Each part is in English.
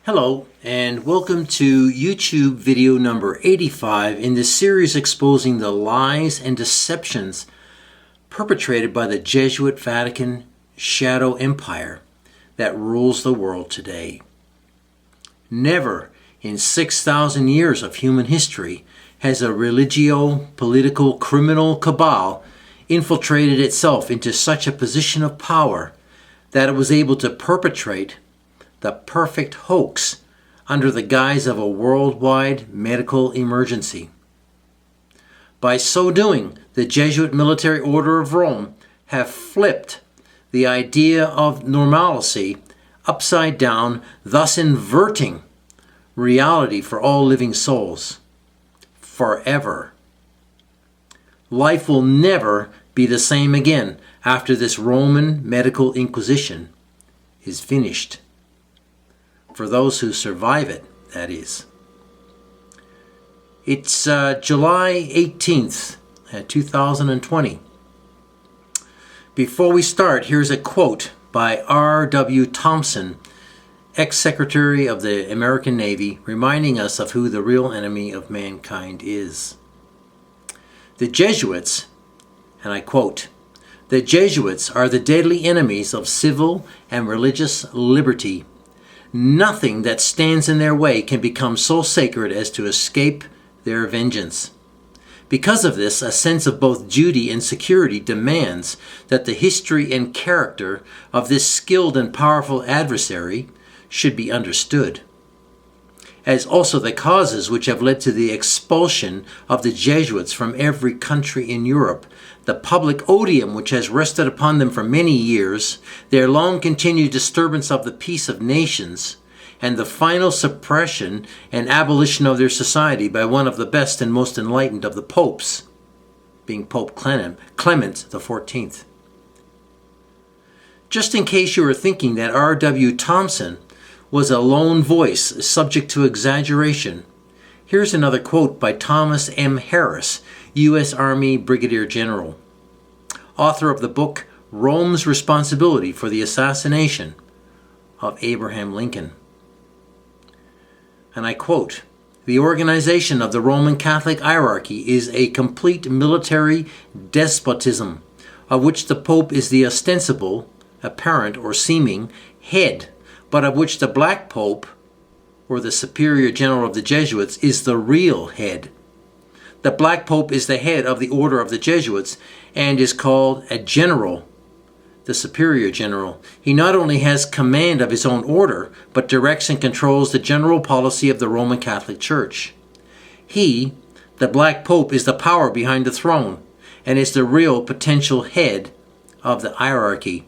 Hello, and welcome to YouTube video number 85 in this series exposing the lies and deceptions perpetrated by the Jesuit Vatican shadow empire that rules the world today. Never in 6,000 years of human history has a religio-political criminal cabal infiltrated itself into such a position of power that it was able to perpetrate the perfect hoax under the guise of a worldwide medical emergency. By so doing, the Jesuit military order of Rome have flipped the idea of normalcy upside down, thus inverting reality for all living souls forever. Life will never be the same again after this Roman medical inquisition is finished. For those who survive it, that is. It's July 18th, 2020. Before we start, here's a quote by R.W. Thompson, ex-Secretary of the American Navy, reminding us of who the real enemy of mankind is. The Jesuits, and I quote, "The Jesuits are the deadly enemies of civil and religious liberty. Nothing that stands in their way can become so sacred as to escape their vengeance. Because of this, a sense of both duty and security demands that the history and character of this skilled and powerful adversary should be understood, as also the causes which have led to the expulsion of the Jesuits from every country in Europe, the public odium which has rested upon them for many years, their long-continued disturbance of the peace of nations, and the final suppression and abolition of their society by one of the best and most enlightened of the popes, being Pope Clement XIV. Just in case you were thinking that R.W. Thompson was a lone voice subject to exaggeration, here's another quote by Thomas M. Harris, U.S. Army Brigadier General, author of the book Rome's Responsibility for the Assassination of Abraham Lincoln. And I quote, "The organization of the Roman Catholic hierarchy is a complete military despotism, of which the Pope is the ostensible, apparent, or seeming head, but of which the Black Pope, or the Superior General of the Jesuits, is the real head. The Black Pope is the head of the order of the Jesuits and is called a general, the Superior General. He not only has command of his own order, but directs and controls the general policy of the Roman Catholic Church. He, the Black Pope, is the power behind the throne and is the real potential head of the hierarchy.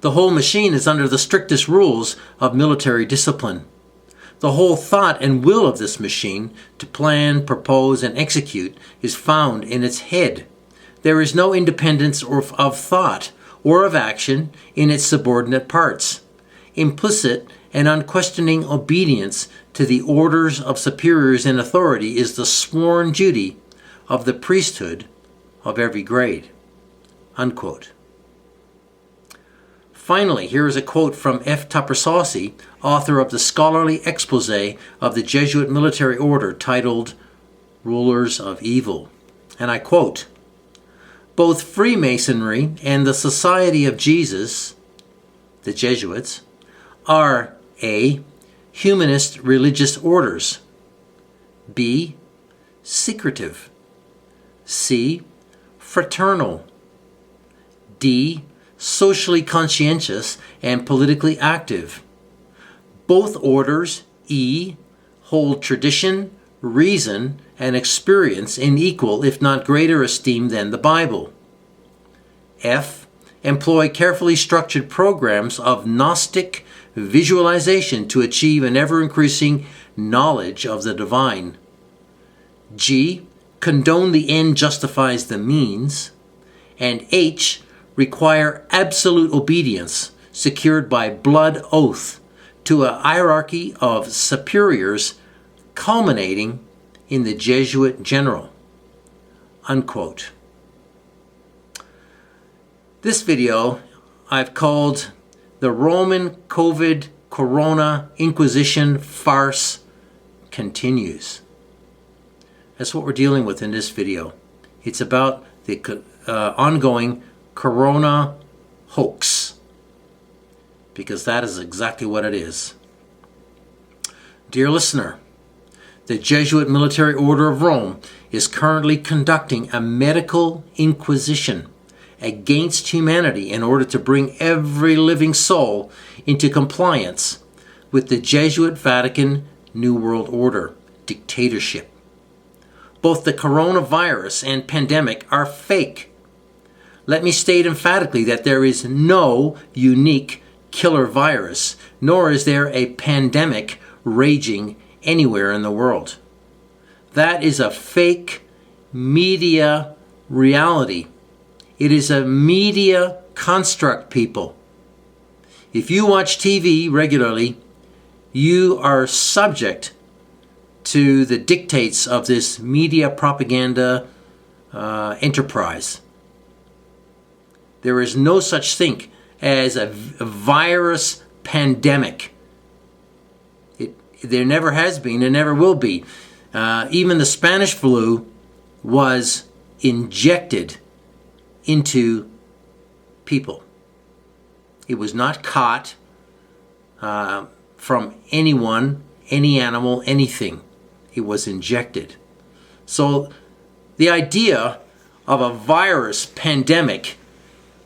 The whole machine is under the strictest rules of military discipline. The whole thought and will of this machine to plan, propose, and execute is found in its head. There is no independence of thought or of action in its subordinate parts. Implicit and unquestioning obedience to the orders of superiors in authority is the sworn duty of the priesthood of every grade." Unquote. Finally, here is a quote from F. Tupper Saucy, author of the scholarly expose of the Jesuit military order titled Rulers of Evil. And I quote, "Both Freemasonry and the Society of Jesus, the Jesuits, are A. humanist religious orders, B. secretive, C. fraternal, D. socially conscientious and politically active. Both orders, E. hold tradition, reason, and experience in equal, if not greater esteem than the Bible. F. employ carefully structured programs of Gnostic visualization to achieve an ever-increasing knowledge of the divine. G. condone the end justifies the means. And H. require absolute obedience secured by blood oath to a hierarchy of superiors culminating in the Jesuit general." Unquote. This video I've called the Roman COVID Corona Inquisition farce continues. That's what we're dealing with in this video. It's about the ongoing Corona hoax, because that is exactly what it is. Dear listener, the Jesuit Military Order of Rome is currently conducting a medical inquisition against humanity in order to bring every living soul into compliance with the Jesuit Vatican New World Order dictatorship. Both the coronavirus and pandemic are fake. Let me state emphatically that there is no unique killer virus, nor is there a pandemic raging anywhere in the world. That is a fake media reality. It is a media construct, people. If you watch TV regularly, you are subject to the dictates of this media propaganda enterprise. There is no such thing as a virus pandemic. There never has been and never will be. Even the Spanish flu was injected into people. It was not caught from anyone, any animal, anything. It was injected. So the idea of a virus pandemic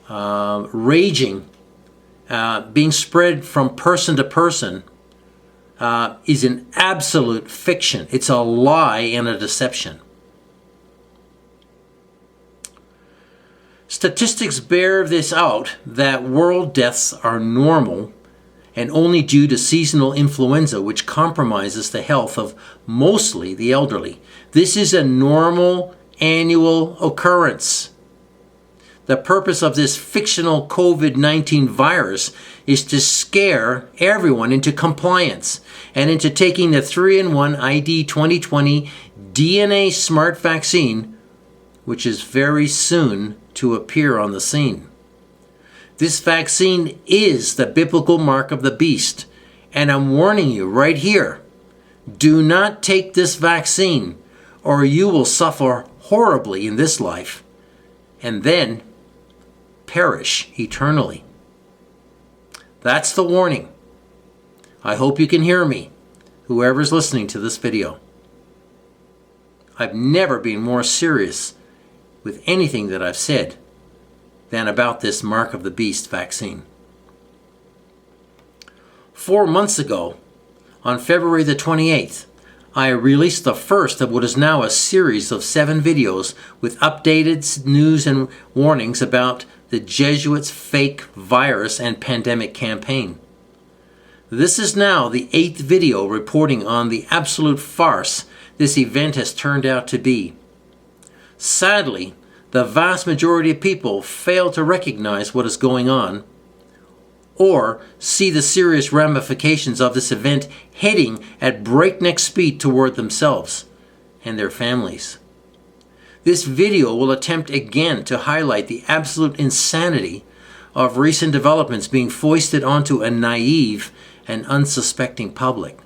raging, being spread from person to person, is an absolute fiction. It's a lie and a deception. Statistics bear this out, that world deaths are normal and only due to seasonal influenza, which compromises the health of mostly the elderly. This is a normal annual occurrence. The purpose of this fictional COVID-19 virus is to scare everyone into compliance and into taking the 3-in-1 ID2020 DNA smart vaccine, which is very soon to appear on the scene. This vaccine is the biblical mark of the beast, and I'm warning you right here, do not take this vaccine or you will suffer horribly in this life and then perish eternally. That's the warning. I hope you can hear me, whoever's listening to this video. I've never been more serious with anything that I've said than about this Mark of the Beast vaccine. 4 months ago, on February the 28th, I released the first of what is now a series of 7 videos with updated news and warnings about the Jesuits' fake virus and pandemic campaign. This is now the 8th video reporting on the absolute farce this event has turned out to be. Sadly, the vast majority of people fail to recognize what is going on or see the serious ramifications of this event heading at breakneck speed toward themselves and their families. This video will attempt again to highlight the absolute insanity of recent developments being foisted onto a naive and unsuspecting public.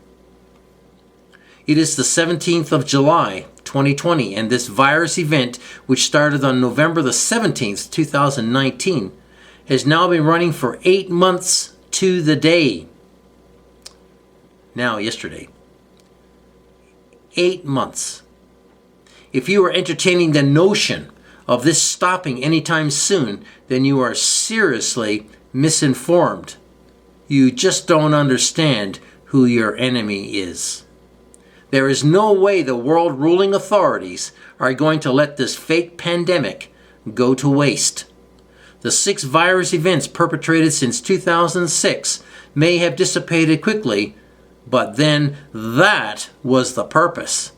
It is the 17th of July, 2020, and this virus event, which started on November the 17th, 2019, has now been running for 8 months to the day. Now, yesterday. 8 months. If you are entertaining the notion of this stopping anytime soon, then you are seriously misinformed. You just don't understand who your enemy is. There is no way the world ruling authorities are going to let this fake pandemic go to waste. The 6 virus events perpetrated since 2006 may have dissipated quickly, but then that was the purpose.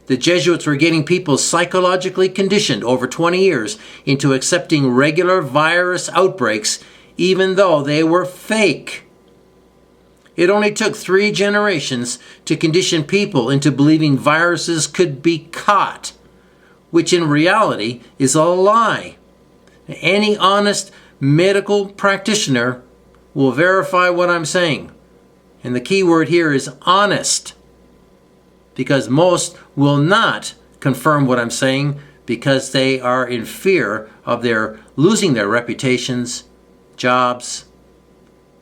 The Jesuits were getting people psychologically conditioned over 20 years into accepting regular virus outbreaks even though they were fake. It only took 3 generations to condition people into believing viruses could be caught, which in reality is a lie. Any honest medical practitioner will verify what I'm saying. And the key word here is honest, because most will not confirm what I'm saying because they are in fear of their losing their reputations, jobs,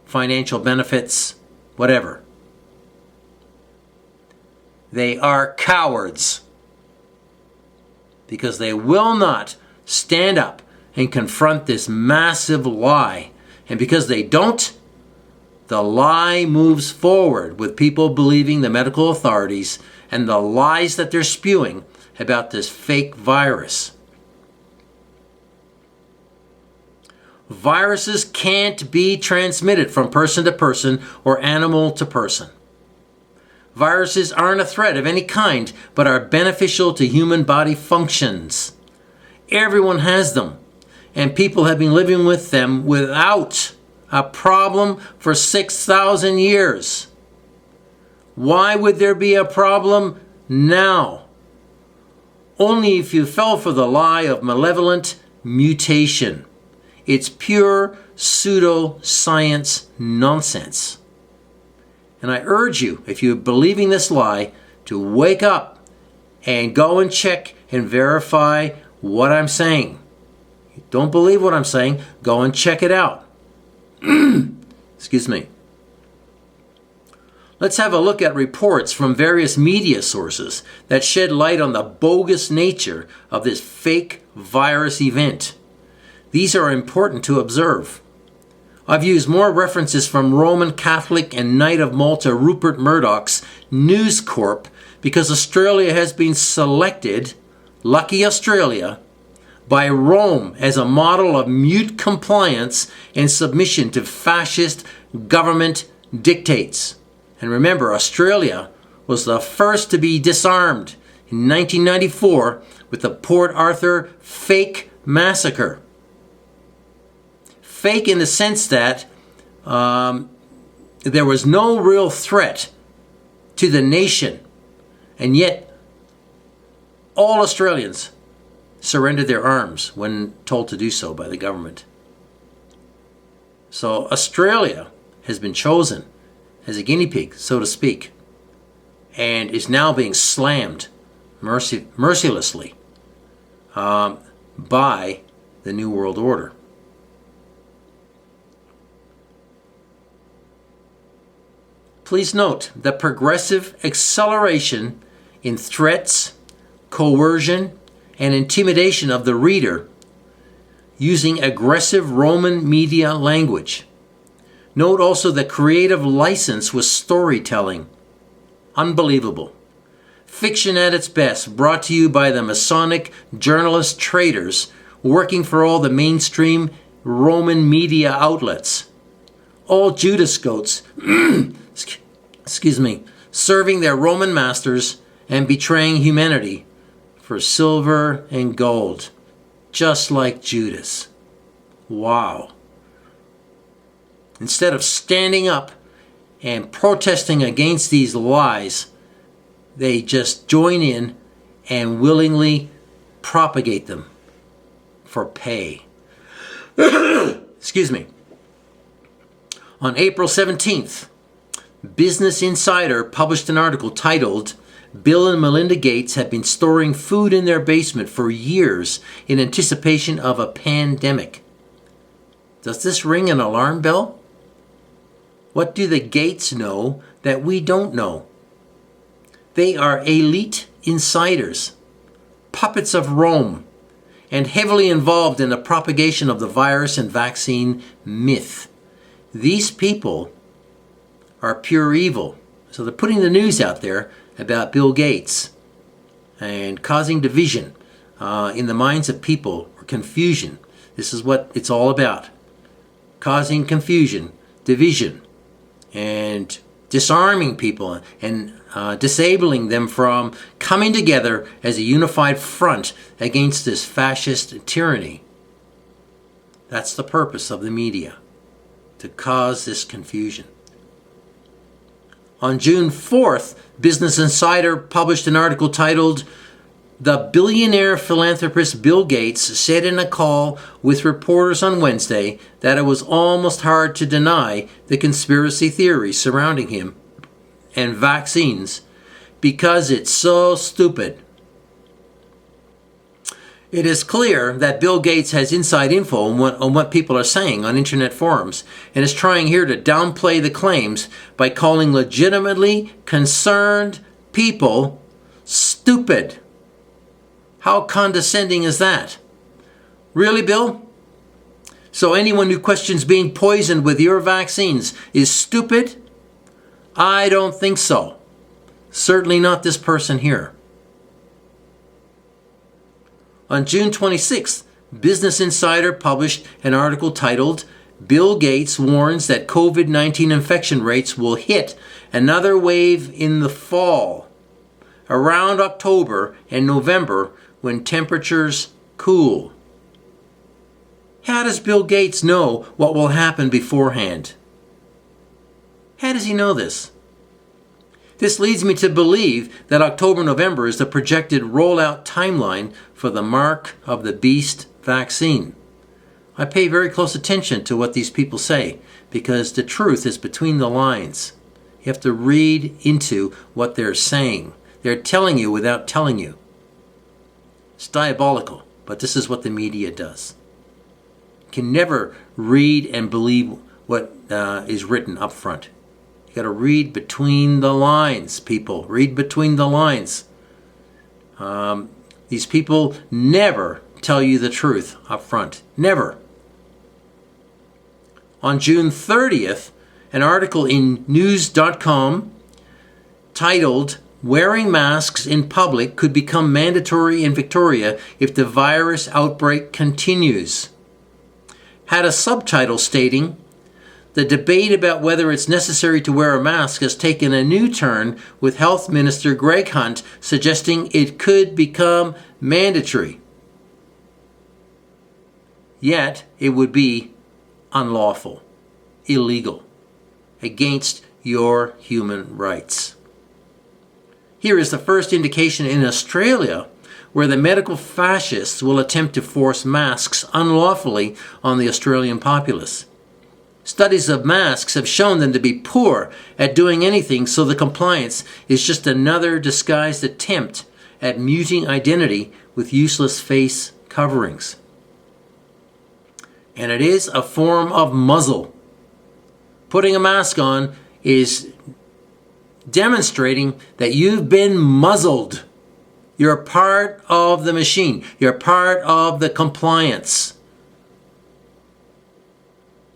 financial benefits, whatever. They are cowards because they will not stand up and confront this massive lie. And because they don't, the lie moves forward with people believing the medical authorities and the lies that they're spewing about this fake virus. Viruses can't be transmitted from person to person or animal to person. Viruses aren't a threat of any kind, but are beneficial to human body functions. Everyone has them, and people have been living with them without a problem for 6,000 years. Why would there be a problem now? Only if you fell for the lie of malevolent mutation. It's pure pseudo-science nonsense. And I urge you, if you're believing this lie, to wake up and go and check and verify what I'm saying. You don't believe what I'm saying, go and check it out. Excuse me. Let's have a look at reports from various media sources that shed light on the bogus nature of this fake virus event. These are important to observe. I've used more references from Roman Catholic and Knight of Malta Rupert Murdoch's News Corp because Australia has been selected, lucky Australia, by Rome as a model of mute compliance and submission to fascist government dictates. And remember, Australia was the first to be disarmed in 1994 with the Port Arthur fake massacre. Fake in the sense that there was no real threat to the nation, and yet all Australians surrendered their arms when told to do so by the government. So Australia has been chosen as a guinea pig, so to speak, and is now being slammed mercilessly by the New World Order. Please note the progressive acceleration in threats, coercion, and intimidation of the reader using aggressive Roman media language. Note also the creative license with storytelling. Unbelievable. Fiction at its best, brought to you by the Masonic journalist traders working for all the mainstream Roman media outlets. All Judas goats, serving their Roman masters and betraying humanity for silver and gold, just like Judas. Wow. Instead of standing up and protesting against these lies, they just join in and willingly propagate them for pay. Excuse me. On April 17th, Business Insider published an article titled, "Bill and Melinda Gates have been storing food in their basement for years in anticipation of a pandemic." Does this ring an alarm bell? What do the Gates know that we don't know? They are elite insiders, puppets of Rome, and heavily involved in the propagation of the virus and vaccine myth. These people are pure evil. So they're putting the news out there about Bill Gates and causing division in the minds of people, or confusion. This is what it's all about. Causing confusion, division, and disarming people and disabling them from coming together as a unified front against this fascist tyranny. That's the purpose of the media, to cause this confusion. On June 4th, Business Insider published an article titled, The billionaire philanthropist Bill Gates said in a call with reporters on Wednesday that it was almost hard to deny the conspiracy theories surrounding him and vaccines because it's so stupid. It is clear that Bill Gates has inside info on what people are saying on internet forums and is trying here to downplay the claims by calling legitimately concerned people stupid. How condescending is that? Really, Bill? So anyone who questions being poisoned with your vaccines is stupid? I don't think so. Certainly not this person here. On June 26th, Business Insider published an article titled, "Bill Gates Warns That COVID-19 Infection Rates Will Hit Another Wave in the Fall, around October and November when temperatures cool." How does Bill Gates know what will happen beforehand? How does he know this? This leads me to believe that October-November is the projected rollout timeline for the Mark of the Beast vaccine. I pay very close attention to what these people say because the truth is between the lines. You have to read into what they're saying. They're telling you without telling you. It's diabolical, but this is what the media does. You can never read and believe what is written up front. You got to read between the lines, people. Read between the lines. These people never tell you the truth up front. Never. On June 30th, an article in news.com titled, "Wearing masks in public could become mandatory in Victoria if the virus outbreak continues," had a subtitle stating, "The debate about whether it's necessary to wear a mask has taken a new turn, with Health Minister Greg Hunt suggesting it could become mandatory. Yet it would be unlawful, illegal, against your human rights." Here is the first indication in Australia where the medical fascists will attempt to force masks unlawfully on the Australian populace. Studies of masks have shown them to be poor at doing anything, so the compliance is just another disguised attempt at muting identity with useless face coverings. And it is a form of muzzle. Putting a mask on is demonstrating that you've been muzzled. You're part of the machine. You're part of the compliance.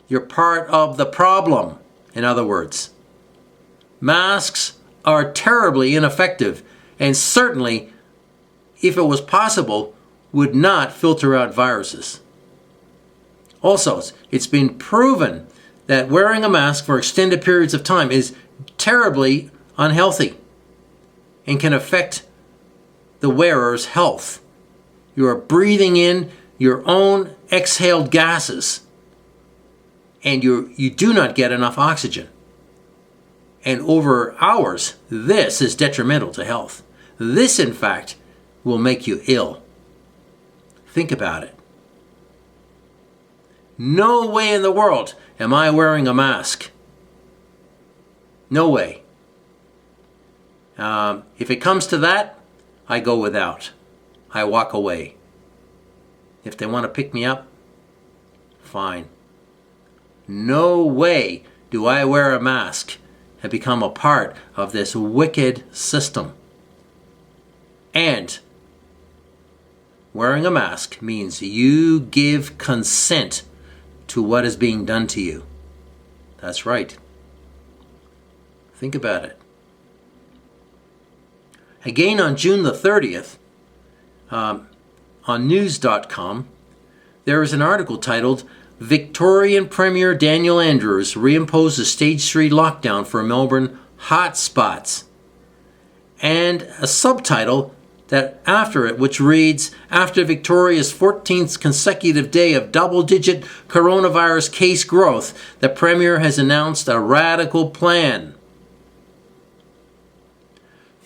You're part of the problem, in other words. Masks are terribly ineffective and certainly, if it was possible, would not filter out viruses. Also, it's been proven that wearing a mask for extended periods of time is terribly unhealthy and can affect the wearer's health. You are breathing in your own exhaled gases, and you do not get enough oxygen. And over hours, this is detrimental to health. This, in fact, will make you ill. Think about it. No way in the world am I wearing a mask. No way. If it comes to that, I go without. I walk away. If they want to pick me up, fine. No way do I wear a mask and become a part of this wicked system. And wearing a mask means you give consent to what is being done to you. That's right. Think about it. Again, on June the 30th, on news.com, there is an article titled, "Victorian Premier Daniel Andrews reimposes Stage 3 lockdown for Melbourne hotspots," and a subtitle that after it, which reads, "After Victoria's 14th consecutive day of double-digit coronavirus case growth, the Premier has announced a radical plan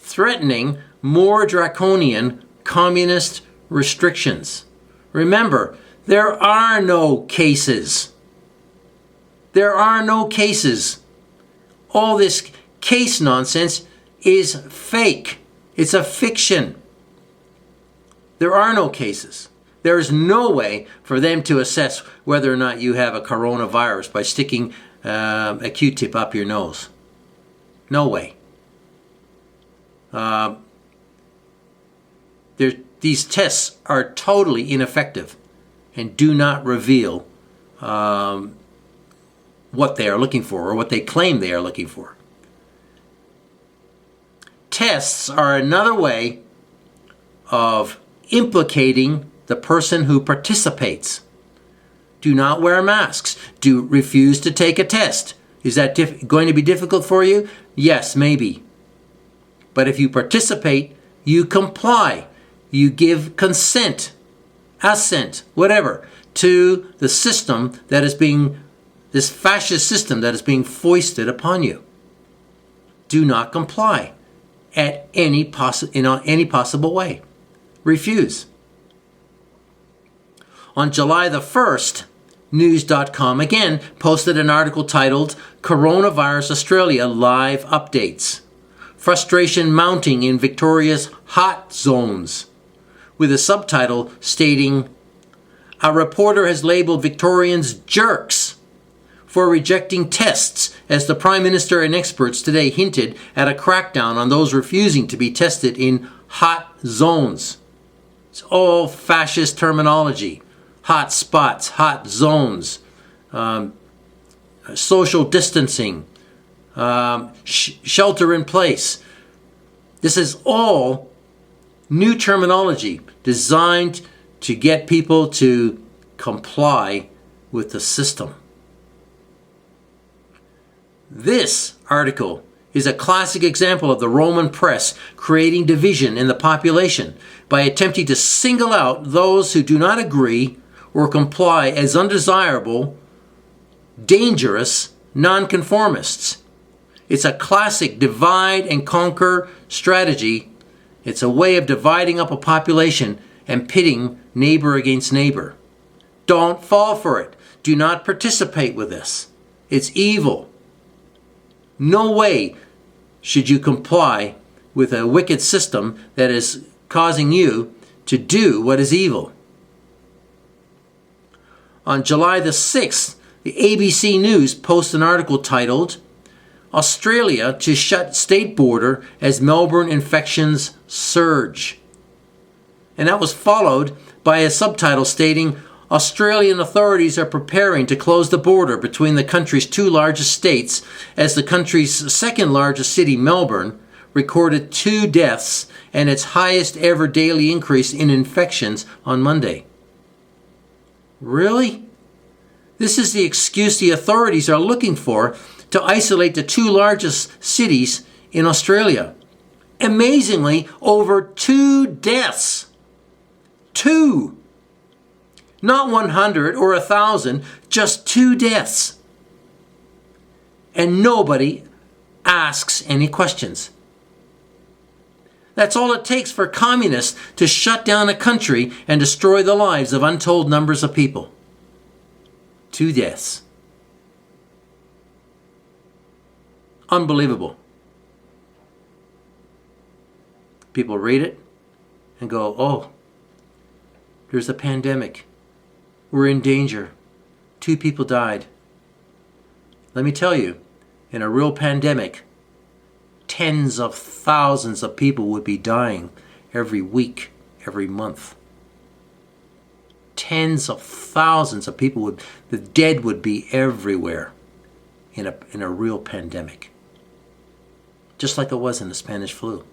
threatening more draconian communist restrictions. Remember, there are no cases. There are no cases. All this case nonsense is fake. It's a fiction. There are no cases. There is no way for them to assess whether or not you have a coronavirus by sticking a Q-tip up your nose. No way. These tests are totally ineffective and do not reveal what they are looking for or what they claim they are looking for. Tests are another way of implicating the person who participates. Do not wear masks. Refuse to take a test. Is that going to be difficult for you? Yes, maybe. But if you participate, you comply. You give consent, assent, whatever, to the system that is this fascist system that is being foisted upon you. Do not comply in any possible way. Refuse. On July the 1st, News.com again posted an article titled Coronavirus Australia Live Updates. Frustration mounting in Victoria's hot zones, with a subtitle stating, a reporter has labelled Victorians jerks for rejecting tests as the Prime Minister and experts today hinted at a crackdown on those refusing to be tested in hot zones. It's all fascist terminology. Hot spots, hot zones, social distancing, shelter in place. This is all new terminology designed to get people to comply with the system. This article is a classic example of the Roman press creating division in the population by attempting to single out those who do not agree or comply as undesirable, dangerous nonconformists. It's a classic divide and conquer strategy. It's a way of dividing up a population and pitting neighbor against neighbor. Don't fall for it. Do not participate with this. It's evil. No way should you comply with a wicked system that is causing you to do what is evil. On July the 6th, the ABC News posts an article titled, Australia to shut state border as Melbourne infections surge. And that was followed by a subtitle stating, Australian authorities are preparing to close the border between the country's two largest states as the country's second largest city, Melbourne, recorded 2 deaths and its highest ever daily increase in infections on Monday. Really? This is the excuse the authorities are looking for to isolate the 2 largest cities in Australia. Amazingly, over 2 deaths. 2. Not 100 or 1,000, just 2 deaths. And nobody asks any questions. That's all it takes for communists to shut down a country and destroy the lives of untold numbers of people. 2 deaths. Unbelievable. People read it and go, oh, there's a pandemic. We're in danger. 2 people died. Let me tell you, in a real pandemic, tens of thousands of people would be dying every week, every month. Tens of thousands of people the dead would be everywhere in a real pandemic. Just like it was in the Spanish flu.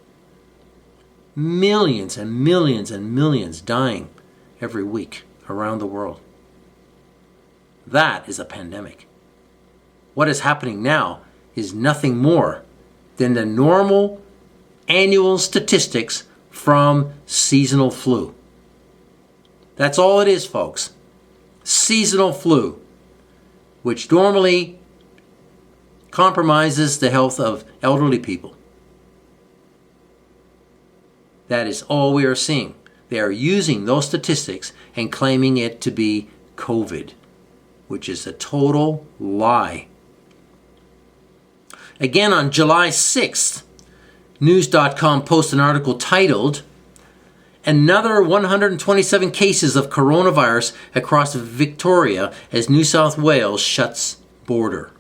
Millions and millions and millions dying every week around the world. That is a pandemic. What is happening now is nothing more than the normal annual statistics from seasonal flu. That's all it is, folks. Seasonal flu, which normally compromises the health of elderly people. That is all we are seeing. They are using those statistics and claiming it to be COVID, which is a total lie. Again, on July 6th, news.com posted an article titled, "Another 127 cases of coronavirus across Victoria as New South Wales shuts border."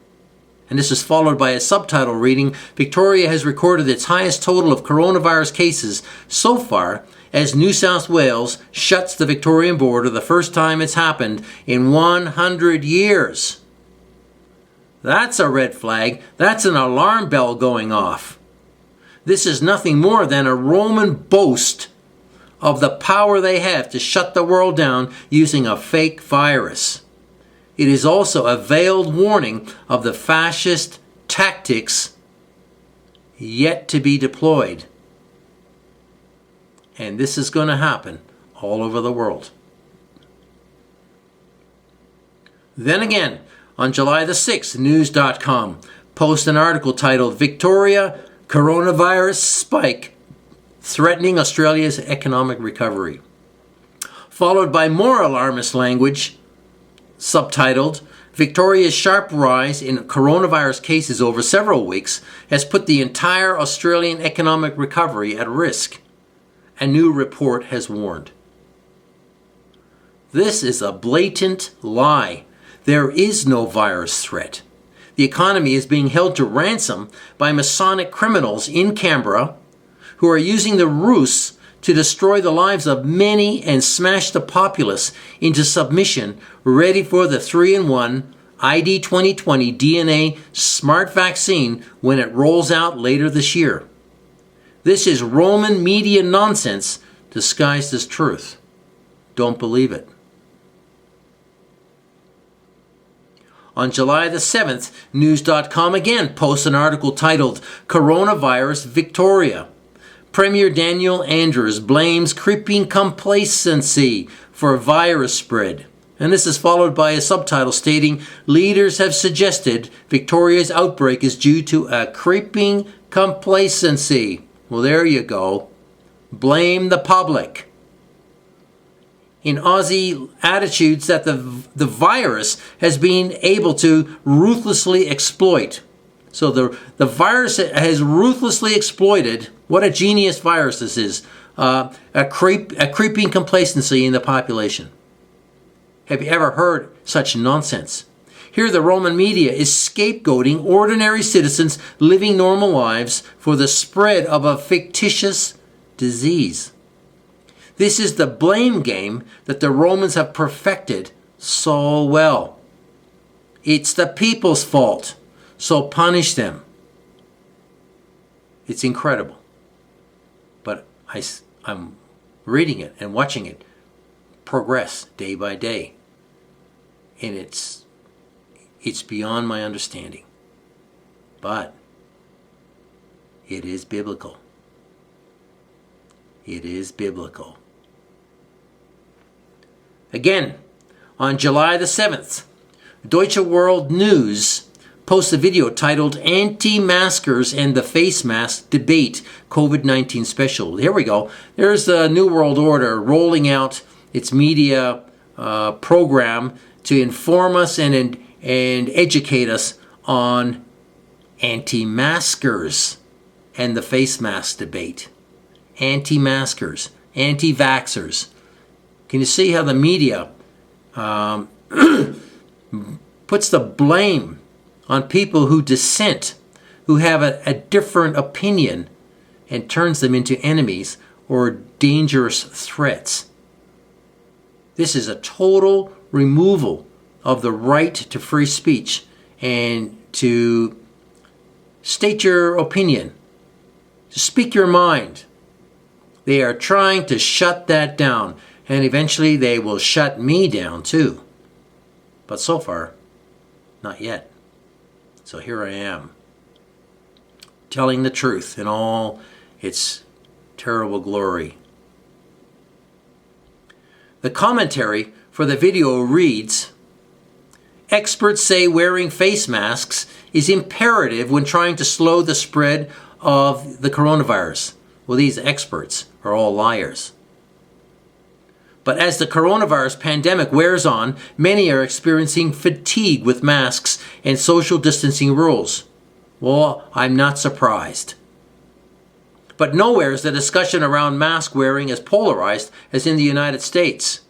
And this is followed by a subtitle reading, "Victoria has recorded its highest total of coronavirus cases so far as New South Wales shuts the Victorian border, the first time it's happened in 100 years. That's a red flag. That's an alarm bell going off. This is nothing more than a Roman boast of the power they have to shut the world down using a fake virus. It is also a veiled warning of the fascist tactics yet to be deployed." And this is going to happen all over the world. Then again, on July the 6th, news.com posts an article titled, "Victoria Coronavirus Spike Threatening Australia's Economic Recovery," followed by more alarmist language subtitled, "Victoria's sharp rise in coronavirus cases over several weeks has put the entire Australian economic recovery at risk. A new report has warned." This is a blatant lie. There is no virus threat. The economy is being held to ransom by Masonic criminals in Canberra who are using the ruse to destroy the lives of many and smash the populace into submission, ready for the 3-in-1 ID2020 DNA smart vaccine when it rolls out later this year. This is Roman media nonsense disguised as truth. Don't believe it. On July the 7th, news.com again posts an article titled, "Coronavirus Victoria. Premier Daniel Andrews blames creeping complacency for virus spread." And this is followed by a subtitle stating, "Leaders have suggested Victoria's outbreak is due to a creeping complacency." Well, there you go. Blame the public. In Aussie attitudes that the virus has been able to ruthlessly exploit. So the virus has ruthlessly exploited, what a genius virus this is, a creeping complacency in the population. Have you ever heard such nonsense? Here the Roman media is scapegoating ordinary citizens living normal lives for the spread of a fictitious disease. This is the blame game that the Romans have perfected so well. It's the people's fault, so punish them. It's incredible. But I'm reading it and watching it progress day by day. And it's beyond my understanding. But it is biblical. It is biblical. Again, on July the 7th, Deutsche World News posts a video titled "Anti-Maskers and the Face Mask Debate COVID-19 Special." Here we go. There's the New World Order rolling out its media program to inform us and educate us on anti-maskers and the face mask debate. Anti-maskers, anti-vaxxers. Can you see how the media puts the blame on people who dissent, who have a different opinion, and turns them into enemies or dangerous threats? This is a total removal of the right to free speech and to state your opinion, to speak your mind. They are trying to shut that down, and eventually they will shut me down too. But so far, not yet. So here I am, telling the truth in all its terrible glory. The commentary for the video reads, "Experts say wearing face masks is imperative when trying to slow the spread of the coronavirus." Well, these experts are all liars. But as the coronavirus pandemic wears on, many are experiencing fatigue with masks and social distancing rules. Well, I'm not surprised. But nowhere is the discussion around mask wearing as polarized as in the United States.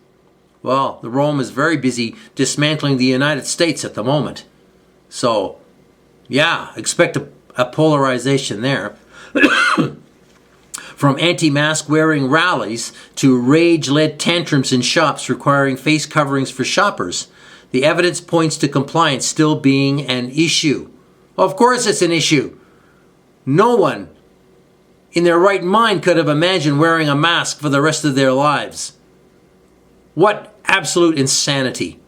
Well, the Rome is very busy dismantling the United States at the moment. So, yeah, expect a polarization there. From anti-mask wearing rallies to rage-led tantrums in shops requiring face coverings for shoppers, the evidence points to compliance still being an issue. Of course it's an issue. No one in their right mind could have imagined wearing a mask for the rest of their lives. What absolute insanity.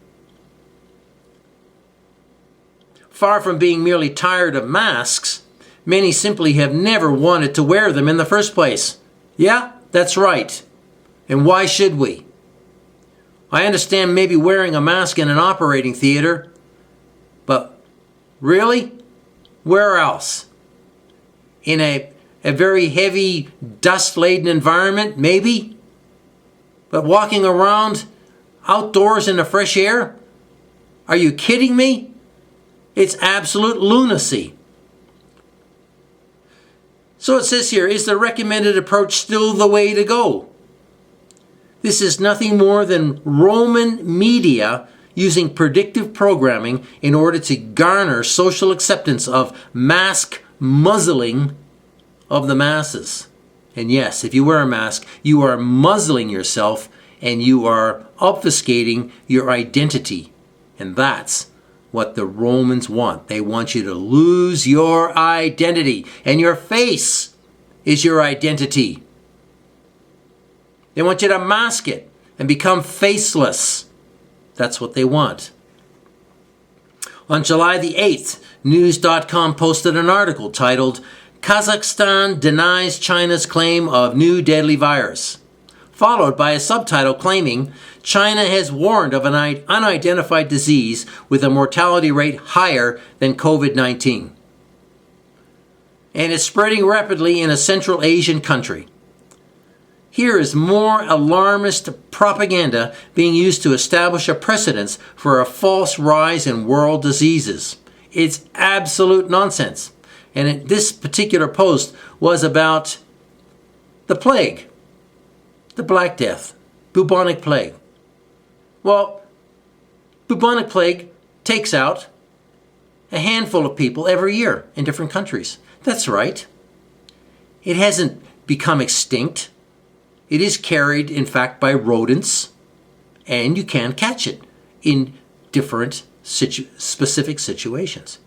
Far from being merely tired of masks, many simply have never wanted to wear them in the first place. Yeah, that's right. And why should we? I understand maybe wearing a mask in an operating theater, but really? Where else? In a very heavy, dust-laden environment, maybe? But walking around outdoors in the fresh air? Are you kidding me? It's absolute lunacy. So it says here, is the recommended approach still the way to go? This is nothing more than Roman media using predictive programming in order to garner social acceptance of mask muzzling of the masses. And yes, if you wear a mask, you are muzzling yourself and you are obfuscating your identity. And that's what the Romans want. They want you to lose your identity. And your face is your identity. They want you to mask it and become faceless. That's what they want. On July the 8th, News.com posted an article titled, Kazakhstan Denies China's Claim of New Deadly Virus, followed by a subtitle claiming China has warned of an unidentified disease with a mortality rate higher than COVID-19. And it's spreading rapidly in a Central Asian country. Here is more alarmist propaganda being used to establish a precedence for a false rise in world diseases. It's absolute nonsense. And this particular post was about the plague, the Black Death, bubonic plague. Well, bubonic plague takes out a handful of people every year in different countries. That's right. It hasn't become extinct. It is carried, in fact, by rodents, and you can catch it in different specific situations.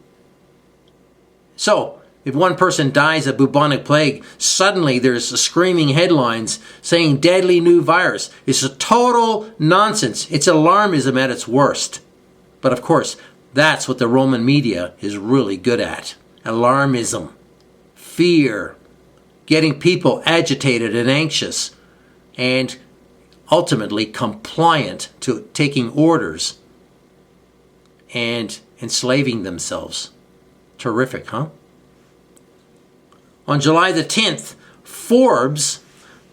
So, if one person dies of bubonic plague, suddenly there's screaming headlines saying deadly new virus. It's a total nonsense. It's alarmism at its worst. But of course, that's what the Roman media is really good at. Alarmism, fear, getting people agitated and anxious, and ultimately compliant to taking orders and enslaving themselves. Terrific, huh? On July the 10th, Forbes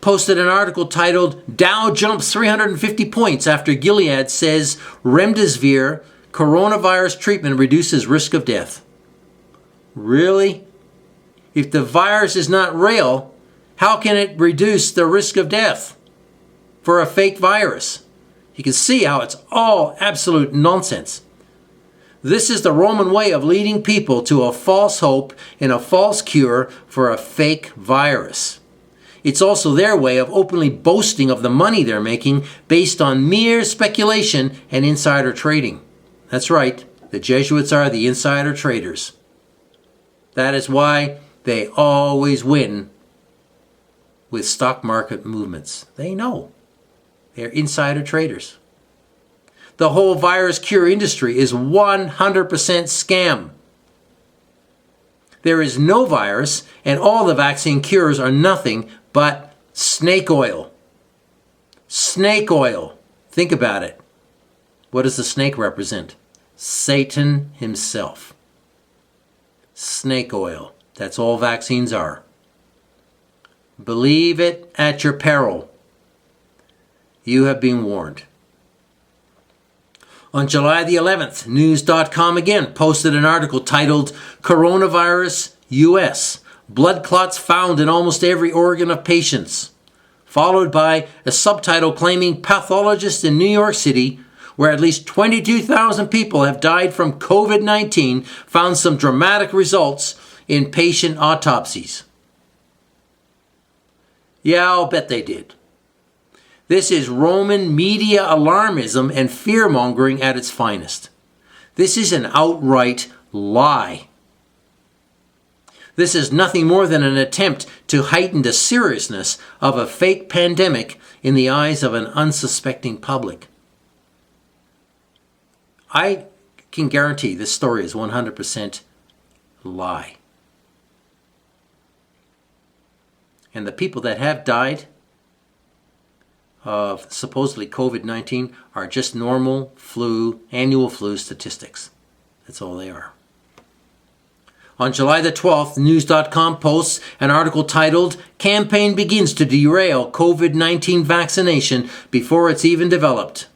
posted an article titled, Dow Jumps 350 Points After Gilead Says Remdesivir Coronavirus Treatment Reduces Risk of Death. Really? If the virus is not real, how can it reduce the risk of death for a fake virus? You can see how it's all absolute nonsense. This is the Roman way of leading people to a false hope and a false cure for a fake virus. It's also their way of openly boasting of the money they're making based on mere speculation and insider trading. That's right, the Jesuits are the insider traders. That is why they always win with stock market movements. They know. They're insider traders. The whole virus cure industry is 100% scam. There is no virus, and all the vaccine cures are nothing but snake oil. Snake oil. Think about it. What does the snake represent? Satan himself. Snake oil. That's all vaccines are. Believe it at your peril. You have been warned. On July the 11th, news.com again posted an article titled Coronavirus US, Blood Clots Found in Almost Every Organ of Patients, followed by a subtitle claiming pathologists in New York City, where at least 22,000 people have died from COVID-19, found some dramatic results in patient autopsies. Yeah, I'll bet they did. This is Roman media alarmism and fear-mongering at its finest. This is an outright lie. This is nothing more than an attempt to heighten the seriousness of a fake pandemic in the eyes of an unsuspecting public. I can guarantee this story is 100% lie. And the people that have died of supposedly COVID-19 are just normal annual flu statistics. That's all they are. On July the 12th, news.com posts an article titled, Campaign Begins to Derail COVID-19 Vaccination Before It's Even Developed,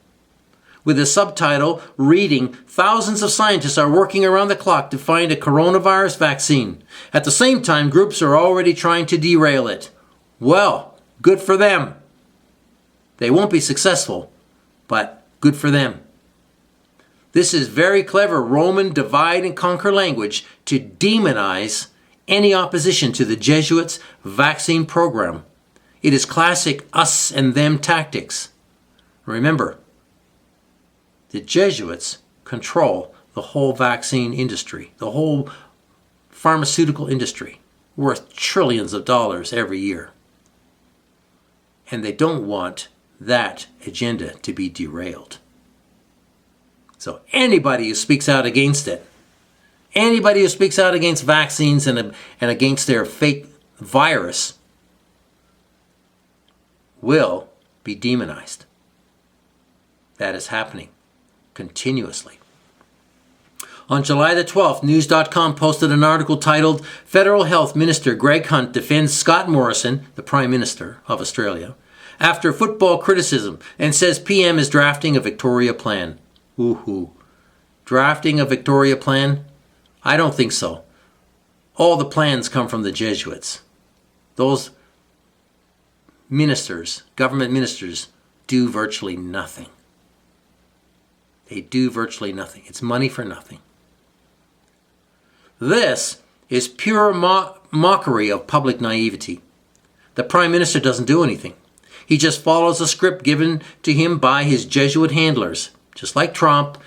with a subtitle reading, Thousands of scientists are working around the clock to find a coronavirus vaccine. At the same time, groups are already trying to derail it. Well, good for them. They won't be successful, but good for them. This is very clever Roman divide and conquer language to demonize any opposition to the Jesuits' vaccine program. It is classic us and them tactics. Remember, the Jesuits control the whole vaccine industry, the whole pharmaceutical industry, worth trillions of dollars every year. And they don't want that agenda to be derailed. So anybody who speaks out against it, anybody who speaks out against vaccines and against their fake virus will be demonized. That is happening continuously. On July the 12th, news.com posted an article titled, Federal Health Minister Greg Hunt defends Scott Morrison, the Prime Minister of Australia, after football criticism and says PM is drafting a Victoria plan. Woohoo. Drafting a Victoria plan? I don't think so. All the plans come from the Jesuits. Those ministers, government ministers, do virtually nothing. They do virtually nothing. It's money for nothing. This is pure mockery of public naivety. The Prime Minister doesn't do anything. He just follows a script given to him by his Jesuit handlers, just like Trump,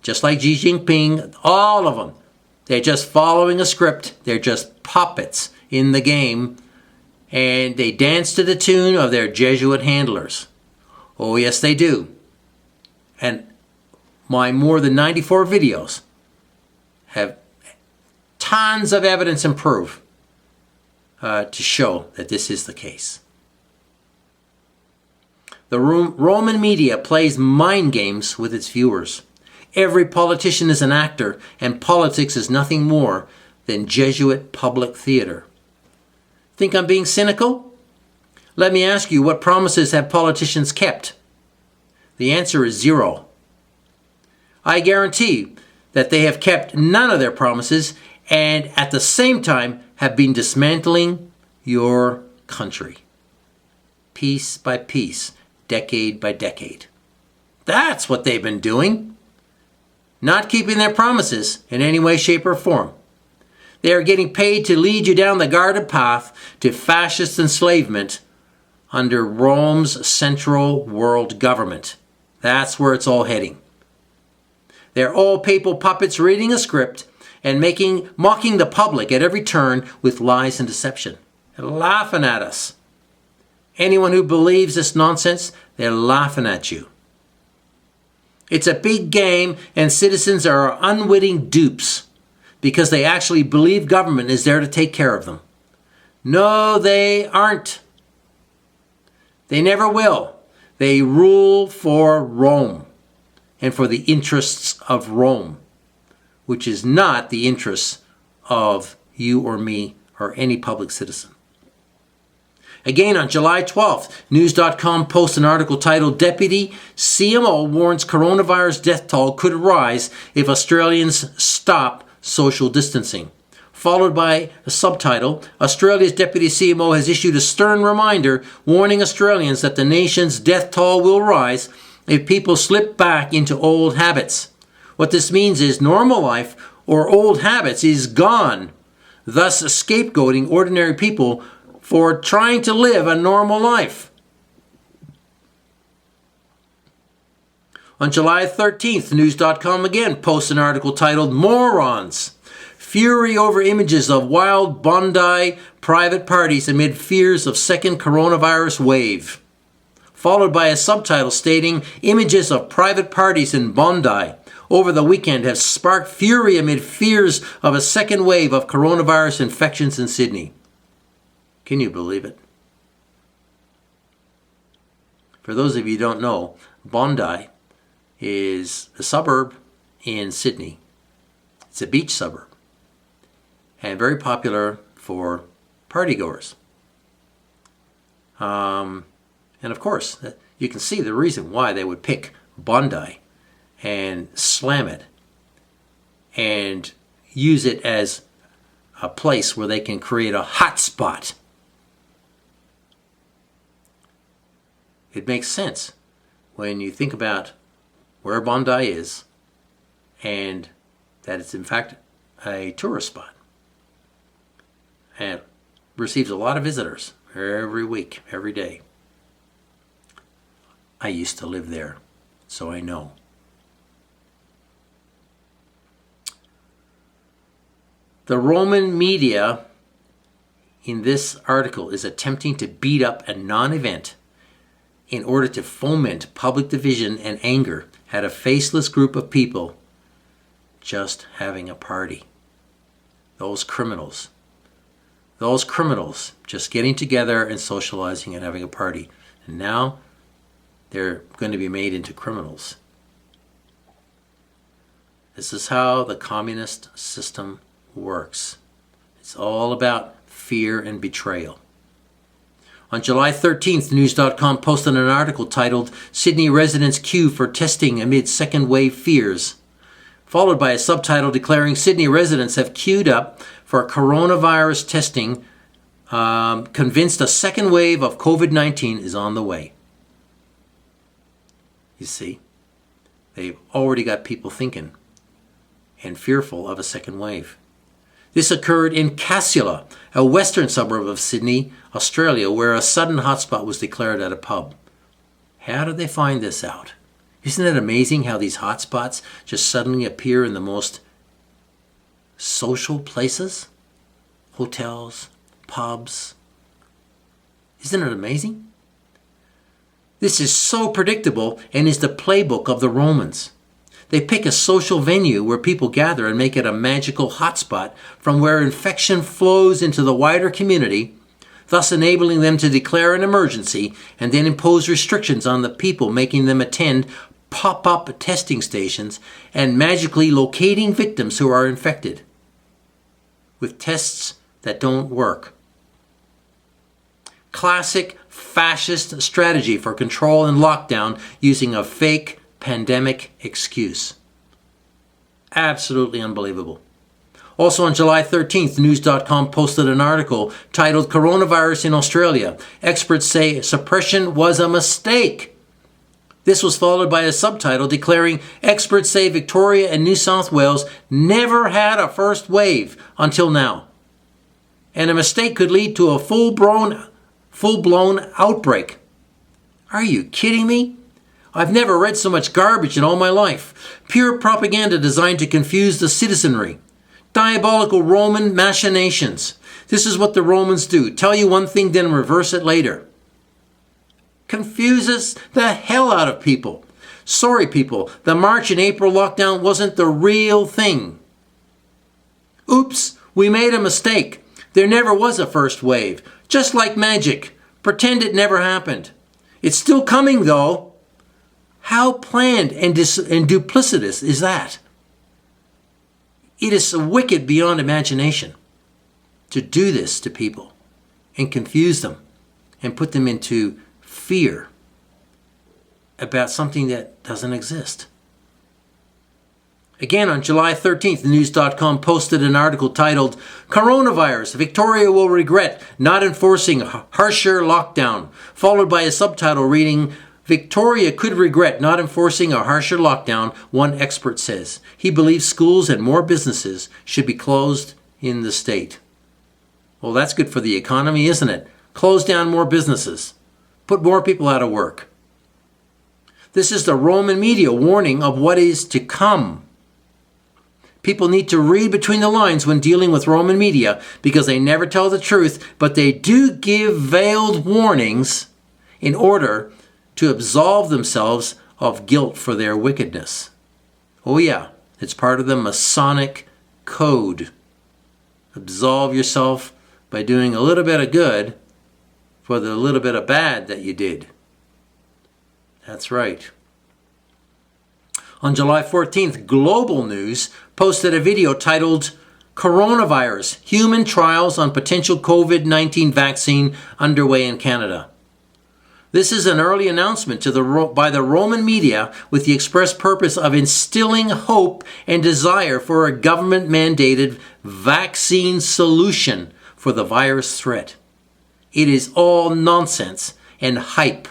just like Xi Jinping, all of them. They're just following a script. They're just puppets in the game, and they dance to the tune of their Jesuit handlers. Oh, yes, they do. And my more than 94 videos have tons of evidence and proof to show that this is the case. The Roman media plays mind games with its viewers. Every politician is an actor, and politics is nothing more than Jesuit public theater. Think I'm being cynical? Let me ask you, what promises have politicians kept? The answer is zero. I guarantee that they have kept none of their promises and at the same time have been dismantling your country. Piece by piece, decade by decade. That's what they've been doing. Not keeping their promises in any way, shape, or form. They are getting paid to lead you down the guarded path to fascist enslavement under Rome's central world government. That's where it's all heading. They're all papal puppets reading a script and mocking the public at every turn with lies and deception. They're laughing at us. Anyone who believes this nonsense, they're laughing at you. It's a big game, and citizens are unwitting dupes because they actually believe government is there to take care of them. No, they aren't. They never will. They rule for Rome and for the interests of Rome, which is not the interests of you or me or any public citizen. Again, on July 12th, News.com posts an article titled Deputy CMO warns coronavirus death toll could rise if Australians stop social distancing. Followed by a subtitle, Australia's Deputy CMO has issued a stern reminder warning Australians that the nation's death toll will rise if people slip back into old habits. What this means is normal life or old habits is gone, thus scapegoating ordinary people for trying to live a normal life. On July 13th, News.com again posts an article titled Morons. Fury over images of wild Bondi private parties amid fears of second coronavirus wave. Followed by a subtitle stating images of private parties in Bondi over the weekend have sparked fury amid fears of a second wave of coronavirus infections in Sydney. Can you believe it? For those of you who don't know, Bondi is a suburb in Sydney. It's a beach suburb and very popular for partygoers. And of course, you can see the reason why they would pick Bondi and slam it and use it as a place where they can create a hot spot. It makes sense when you think about where Bondi is and that it's in fact a tourist spot and receives a lot of visitors every week, every day. I used to live there, so I know. The Roman media in this article is attempting to beat up a non-event in order to foment public division and anger at a faceless group of people just having a party. Those criminals just getting together and socializing and having a party. And now they're going to be made into criminals. This is how the communist system works. It's all about fear and betrayal. On July 13th, News.com posted an article titled Sydney Residents Queue for Testing Amid Second Wave Fears, followed by a subtitle declaring Sydney residents have queued up for coronavirus testing, convinced a second wave of COVID-19 is on the way. You see, they've already got people thinking and fearful of a second wave. This occurred in Casula, a western suburb of Sydney, Australia, where a sudden hotspot was declared at a pub. How did they find this out? Isn't it amazing how these hotspots just suddenly appear in the most social places? Hotels, pubs. Isn't it amazing? This is so predictable and is the playbook of the Romans. They pick a social venue where people gather and make it a magical hotspot from where infection flows into the wider community, thus enabling them to declare an emergency and then impose restrictions on the people, making them attend pop-up testing stations and magically locating victims who are infected with tests that don't work. Classic fascist strategy for control and lockdown using a fake pandemic excuse. Absolutely unbelievable. Also on July 13th, News.com posted an article titled Coronavirus in Australia. Experts say suppression was a mistake. This was followed by a subtitle declaring experts say Victoria and New South Wales never had a first wave until now. And a mistake could lead to a full-blown outbreak. Are you kidding me? I've never read so much garbage in all my life. Pure propaganda designed to confuse the citizenry. Diabolical Roman machinations. This is what the Romans do. Tell you one thing, then reverse it later. Confuses the hell out of people. Sorry, people, the March and April lockdown wasn't the real thing. Oops, we made a mistake. There never was a first wave. Just like magic. Pretend it never happened. It's still coming, though. How planned and duplicitous is that? It is wicked beyond imagination to do this to people and confuse them and put them into fear about something that doesn't exist. Again, on July 13th, news.com posted an article titled, "Coronavirus, Victoria will regret not enforcing harsher lockdown," followed by a subtitle reading, "Victoria could regret not enforcing a harsher lockdown, one expert says. He believes schools and more businesses should be closed in the state." Well, that's good for the economy, isn't it? Close down more businesses. Put more people out of work. This is the Roman media warning of what is to come. People need to read between the lines when dealing with Roman media because they never tell the truth, but they do give veiled warnings in order to absolve themselves of guilt for their wickedness. Oh yeah, it's part of the Masonic code. Absolve yourself by doing a little bit of good for the little bit of bad that you did. That's right. On July 14th, Global News posted a video titled, "Coronavirus, Human Trials on Potential COVID-19 Vaccine Underway in Canada." This is an early announcement by the Roman media with the express purpose of instilling hope and desire for a government-mandated vaccine solution for the virus threat. It is all nonsense and hype.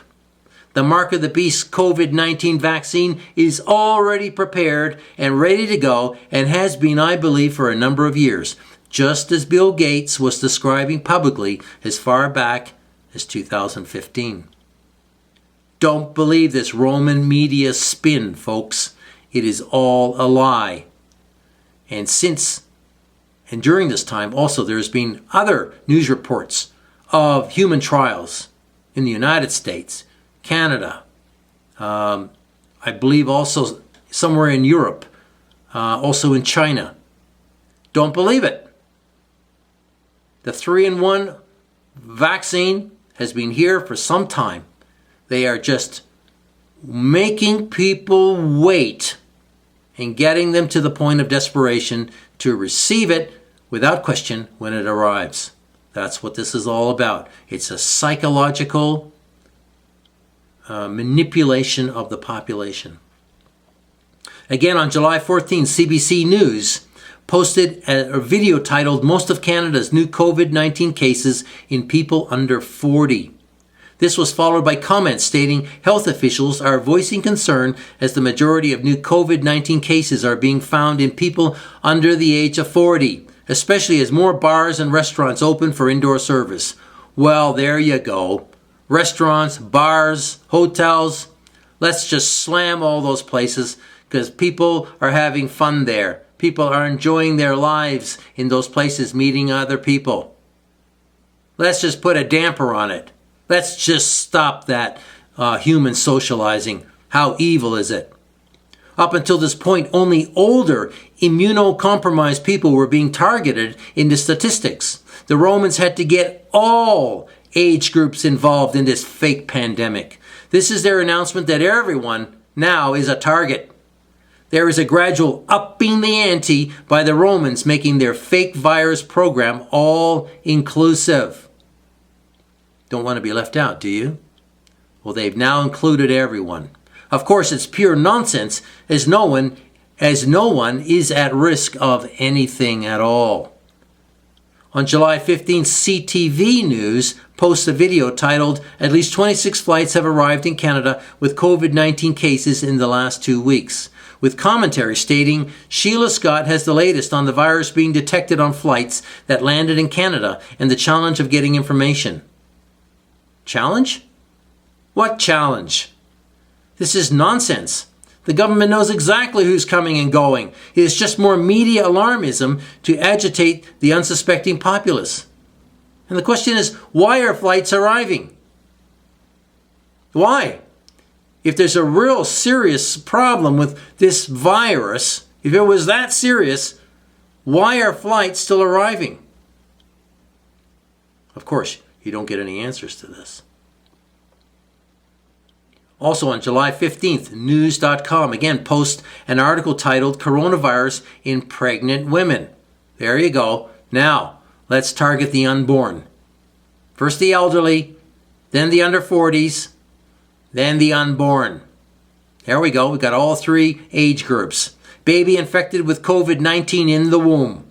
The mark of the beast COVID-19 vaccine is already prepared and ready to go and has been, I believe, for a number of years, just as Bill Gates was describing publicly as far back as 2015. Don't believe this Roman media spin, folks. It is all a lie. And during this time, also, there's been other news reports of human trials in the United States, Canada, I believe also somewhere in Europe, also in China. Don't believe it. The 3-in-1 vaccine has been here for some time. They are just making people wait and getting them to the point of desperation to receive it without question when it arrives. That's what this is all about. It's a psychological manipulation of the population. Again, on July 14th, CBC News posted a video titled, "Most of Canada's new COVID-19 cases in people under 40." This was followed by comments stating health officials are voicing concern as the majority of new COVID-19 cases are being found in people under the age of 40, especially as more bars and restaurants open for indoor service. Well, there you go. Restaurants, bars, hotels, let's just slam all those places because people are having fun there. People are enjoying their lives in those places, meeting other people. Let's just put a damper on it. Let's just stop that human socializing. How evil is it? Up until this point, only older, immunocompromised people were being targeted in the statistics. The Romans had to get all age groups involved in this fake pandemic. This is their announcement that everyone now is a target. There is a gradual upping the ante by the Romans, making their fake virus program all inclusive. Don't want to be left out, do you? Well, they've now included everyone. Of course, it's pure nonsense, as no one is at risk of anything at all. On July 15th, CTV News posts a video titled, "At least 26 flights have arrived in Canada with COVID-19 cases in the last 2 weeks," with commentary stating, "Sheila Scott has the latest on the virus being detected on flights that landed in Canada and the challenge of getting information." Challenge? What challenge? This is nonsense. The government knows exactly who's coming and going. It is just more media alarmism to agitate the unsuspecting populace. And the question is, why are flights arriving? Why? If there's a real serious problem with this virus, if it was that serious, why are flights still arriving? Of course, you don't get any answers to this. Also on July 15th, news.com again posts an article titled, "Coronavirus in Pregnant Women." There you go. Now, let's target the unborn. First the elderly, then the under 40s, then the unborn. There we go. We've got all three age groups. Baby infected with COVID-19 in the womb.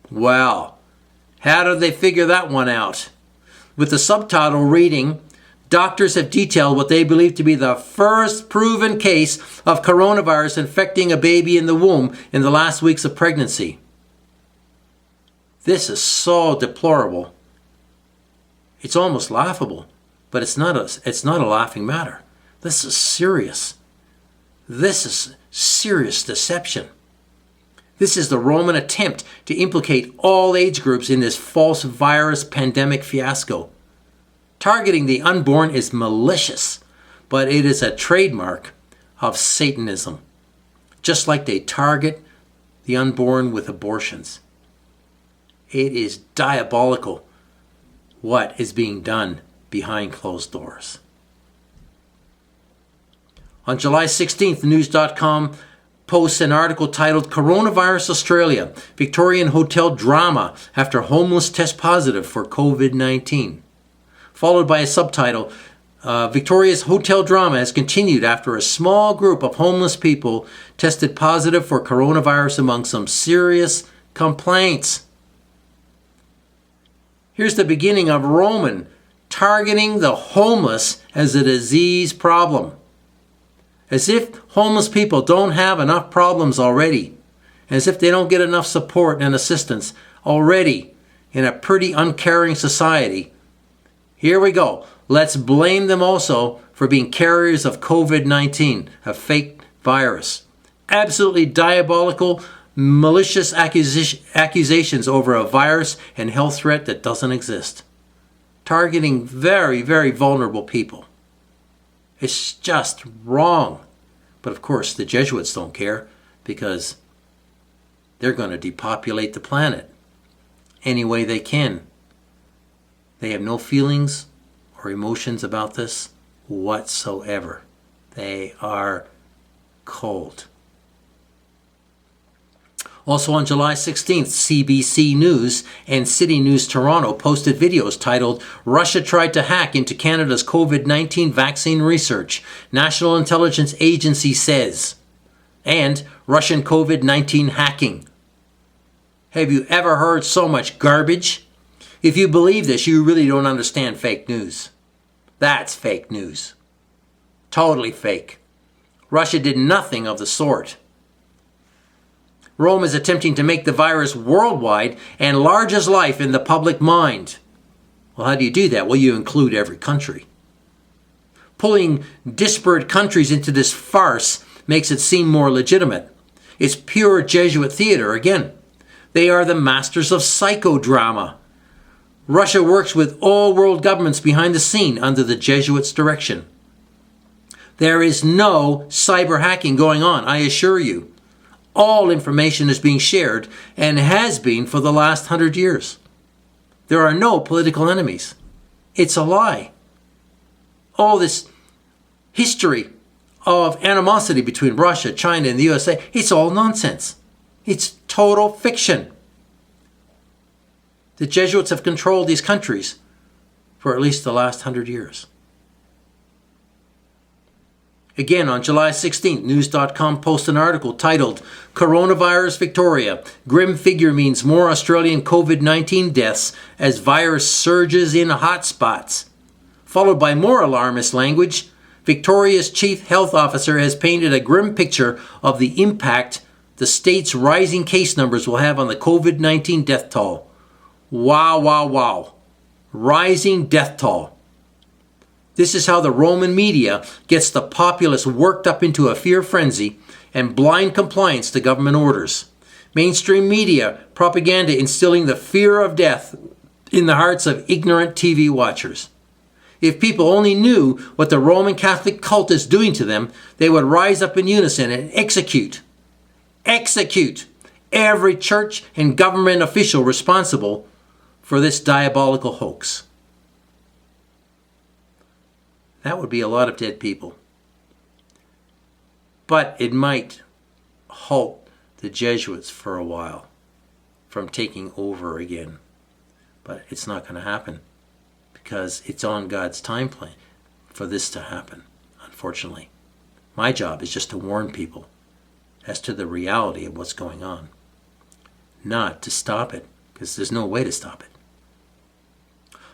Well, how did they figure that one out? With the subtitle reading, doctors have detailed what they believe to be the first proven case of coronavirus infecting a baby in the womb in the last weeks of pregnancy. This is so deplorable. It's almost laughable, but it's not a laughing matter. This is serious. This is serious deception. This is the Roman attempt to implicate all age groups in this false virus pandemic fiasco. Targeting the unborn is malicious, but it is a trademark of Satanism, just like they target the unborn with abortions. It is diabolical what is being done behind closed doors. On July 16th, News.com posts an article titled Coronavirus Australia, Victorian Hotel Drama After Homeless Test Positive for COVID-19. Followed by a subtitle, Victoria's hotel drama has continued after a small group of homeless people tested positive for coronavirus among some serious complaints. Here's the beginning of Roman targeting the homeless as a disease problem. As if homeless people don't have enough problems already. As if they don't get enough support and assistance already in a pretty uncaring society. Here we go. Let's blame them also for being carriers of COVID-19, a fake virus. Absolutely diabolical, malicious accusations over a virus and health threat that doesn't exist. Targeting very, very vulnerable people. It's just wrong. But of course, the Jesuits don't care because they're going to depopulate the planet any way they can. They have no feelings or emotions about this whatsoever. They are cold. Also on July 16th, CBC News and City News Toronto posted videos titled, Russia tried to hack into Canada's COVID-19 vaccine research, National Intelligence Agency says, and Russian COVID-19 hacking. Have you ever heard so much garbage? If you believe this, you really don't understand fake news. That's fake news. Totally fake. Russia did nothing of the sort. Rome is attempting to make the virus worldwide and large as life in the public mind. Well, how do you do that? Well, you include every country. Pulling disparate countries into this farce makes it seem more legitimate. It's pure Jesuit theater again. They are the masters of psychodrama. Russia works with all world governments behind the scene under the Jesuits' direction. There is no cyber hacking going on, I assure you. All information is being shared and has been for the last 100 years. There are no political enemies. It's a lie. All this history of animosity between Russia, China, and the USA, it's all nonsense. It's total fiction. The Jesuits have controlled these countries for at least the last 100 years. Again, on July 16th, News.com posted an article titled, Coronavirus Victoria, Grim Figure Means More Australian COVID-19 Deaths as Virus Surges in Hotspots. Followed by more alarmist language, Victoria's Chief Health Officer has painted a grim picture of the impact the state's rising case numbers will have on the COVID-19 death toll. Wow, wow, wow. Rising death toll. This is how the Roman media gets the populace worked up into a fear frenzy and blind compliance to government orders. Mainstream media propaganda instilling the fear of death in the hearts of ignorant TV watchers. If people only knew what the Roman Catholic cult is doing to them, they would rise up in unison and execute every church and government official responsible for this diabolical hoax. That would be a lot of dead people. But it might halt the Jesuits for a while from taking over again. But it's not going to happen. because it's on God's time plan for this to happen, unfortunately. My job is just to warn people as to the reality of what's going on, not to stop it, because there's no way to stop it.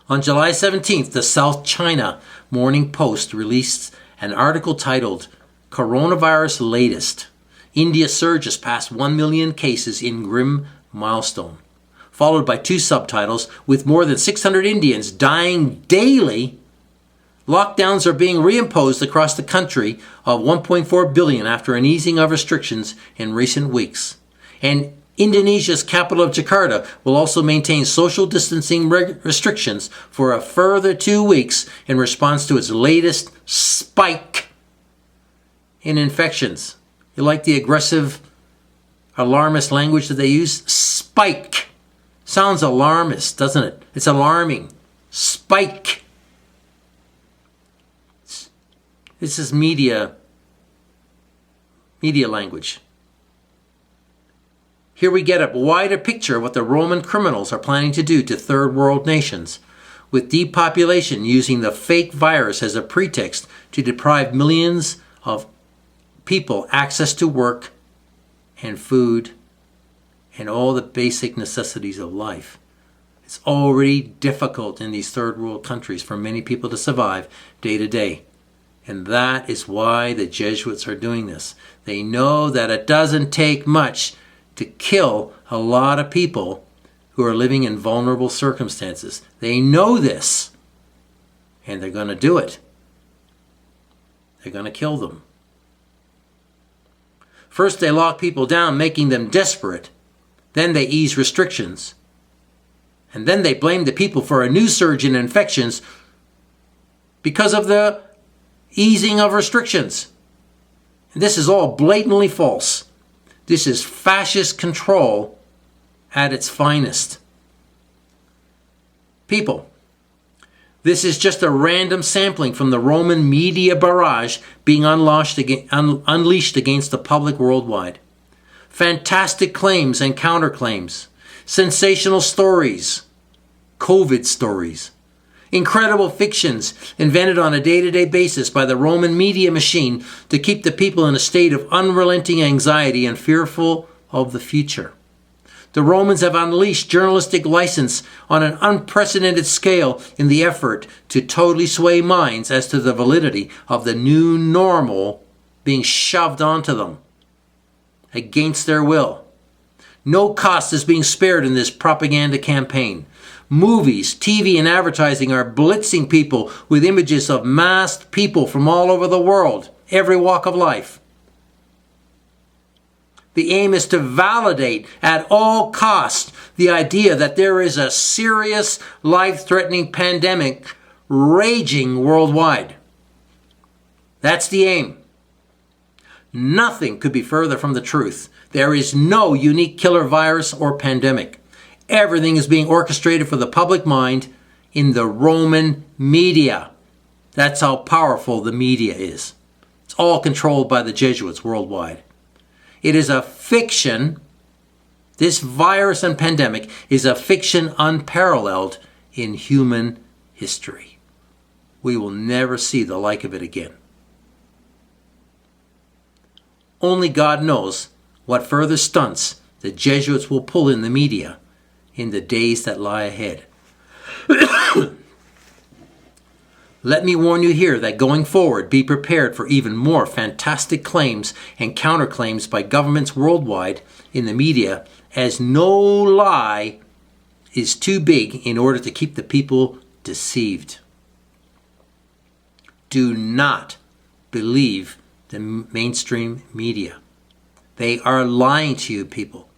On July 17th, the South China Morning Post released an article titled, "Coronavirus Latest. India surges past 1 million cases in grim milestone," followed by two subtitles, "With more than 600 Indians dying daily, lockdowns are being reimposed across the country of 1.4 billion after an easing of restrictions in recent weeks. And Indonesia's capital of Jakarta will also maintain social distancing restrictions for a further 2 weeks in response to its latest spike in infections." You like the aggressive, alarmist language that they use? Spike. Sounds alarmist, doesn't it? It's alarming. Spike. This is media language. Here we get a wider picture of what the Roman criminals are planning to do to third world nations, with depopulation using the fake virus as a pretext to deprive millions of people access to work and food and all the basic necessities of life. It's already difficult in these third world countries for many people to survive day to day. And that is why the Jesuits are doing this. They know that it doesn't take much to kill a lot of people who are living in vulnerable circumstances. They know this, and they're going to do it. They're going to kill them. First, they lock people down, making them desperate. Then they ease restrictions. And then they blame the people for a new surge in infections because of the easing of restrictions. And this is all blatantly false. This is fascist control at its finest. People, this is just a random sampling from the Roman media barrage being unleashed against the public worldwide. Fantastic claims and counterclaims, sensational stories, COVID stories, incredible fictions invented on a day-to-day basis by the Roman media machine to keep the people in a state of unrelenting anxiety and fearful of the future. The Romans have unleashed journalistic license on an unprecedented scale in the effort to totally sway minds as to the validity of the new normal being shoved onto them against their will. No cost is being spared in this propaganda campaign. Movies, TV, and advertising are blitzing people with images of masked people from all over the world, every walk of life. The aim is to validate at all costs the idea that there is a serious, life-threatening pandemic raging worldwide. That's the aim. Nothing could be further from the truth. There is no unique killer virus or pandemic. Everything is being orchestrated for the public mind in the Roman media. That's how powerful the media is. It's all controlled by the Jesuits worldwide. It is a fiction. This virus and pandemic is a fiction unparalleled in human history. We will never see the like of it again. Only God knows what further stunts the Jesuits will pull in the media in the days that lie ahead. Let me warn you here that going forward, be prepared for even more fantastic claims and counterclaims by governments worldwide in the media, as no lie is too big in order to keep the people deceived. Do not believe the mainstream media. They are lying to you, people.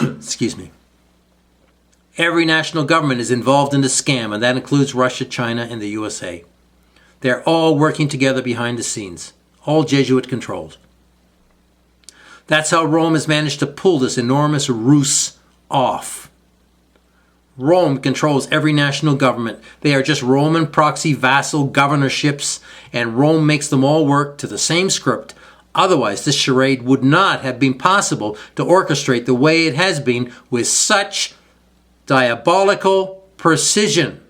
Excuse me. Every national government is involved in the scam, and that includes Russia, China, and the USA. They're all working together behind the scenes, all Jesuit controlled. That's how Rome has managed to pull this enormous ruse off. Rome controls every national government. They are just Roman proxy vassal governorships, and Rome makes them all work to the same script. Otherwise, this charade would not have been possible to orchestrate the way it has been with such diabolical precision.